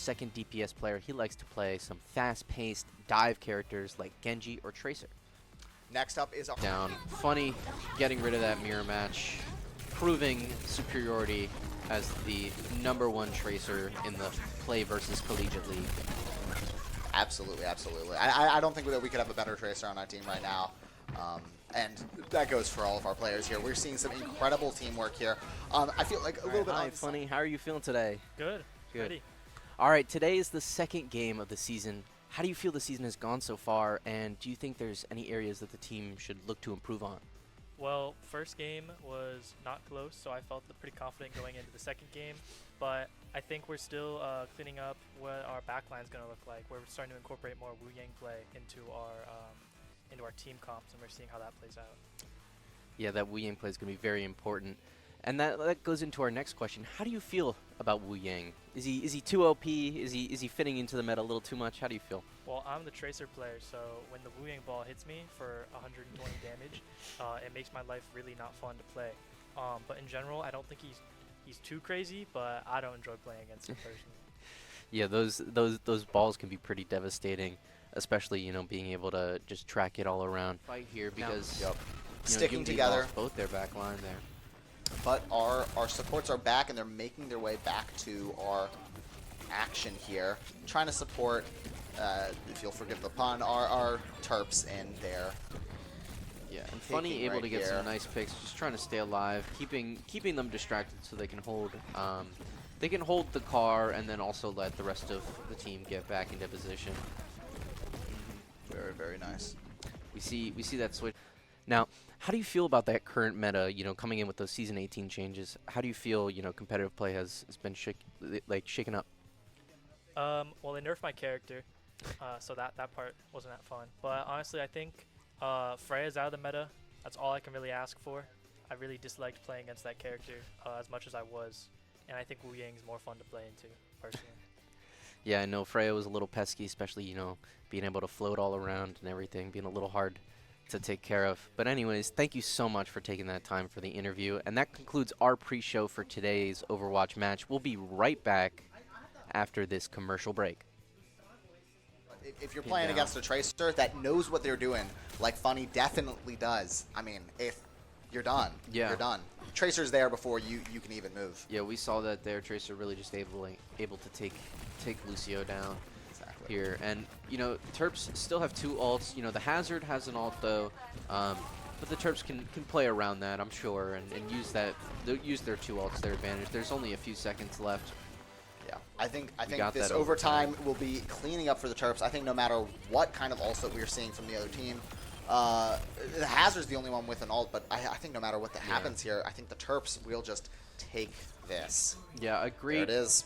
second DPS player, he likes to play some fast-paced dive characters like Genji or Tracer. Next up is Down. Funy getting rid of that mirror match, proving superiority as the #1 Tracer in the Play versus Collegiate League. Absolutely, absolutely. I don't think that we could have a better Tracer on our team right now. And that goes for all of our players here. We're seeing some incredible teamwork here. I feel like a little bit. Hi, Funy. How are you feeling today? Good. Good. Ready. All right, today is the second game of the season. How do you feel the season has gone so far, and do you think there's any areas that the team should look to improve on? Well, first game was not close, so I felt pretty confident going into the second game. But I think we're still cleaning up what our backline is going to look like. We're starting to incorporate more Wu Yang play into our team comps, and we're seeing how that plays out. Yeah, that Wu Yang play is going to be very important. And that goes into our next question. How do you feel about Wu Yang? Is he too OP? Is he fitting into the meta a little too much? How do you feel? Well, I'm the Tracer player, so when the Wu Yang ball hits me for 120 damage, it makes my life really not fun to play. But in general, I don't think he's too crazy, but I don't enjoy playing against him personally. Yeah, those balls can be pretty devastating, especially being able to just track it all around. Fight here because sticking together. Lost both their back line there. But our supports are back, and they're making their way back to our action here, trying to support, if you'll forgive the pun, our TERPS in there. Yeah, and Funy able to get some nice picks, just trying to stay alive, keeping them distracted so they can hold the car and then also let the rest of the team get back into position. Very, very nice. We see that switch. Now, how do you feel about that current meta, coming in with those Season 18 changes? How do you feel, competitive play has been shaken up? Well, they nerfed my character, so that part wasn't that fun. But honestly, I think Freya's out of the meta. That's all I can really ask for. I really disliked playing against that character as much as I was, and I think Wu Yang's more fun to play into, personally. Yeah, I know Freya was a little pesky, especially, being able to float all around and everything, being a little hard to take care of. But anyways, thank you so much for taking that time for the interview. And that concludes our pre-show for today's Overwatch match. We'll be right back after this commercial break. If you're playing against a Tracer that knows what they're doing, like Funy definitely does, I mean, if you're done, you're done. Tracer's there before you can even move. Yeah, we saw that there. Tracer really just able to take Lucio down. Here, and Terps still have 2 ults. The Hazard has an ult though, but the Terps can play around that, I'm sure, and use that. They'll use their 2 ults to their advantage. There's only a few seconds left. Yeah, I think this overtime will be cleaning up for the Terps. I think no matter what kind of ults that we're seeing from the other team, the Hazard's the only one with an ult, but I think no matter what happens here, I think the Terps will just take this. Yeah, agreed. There it is.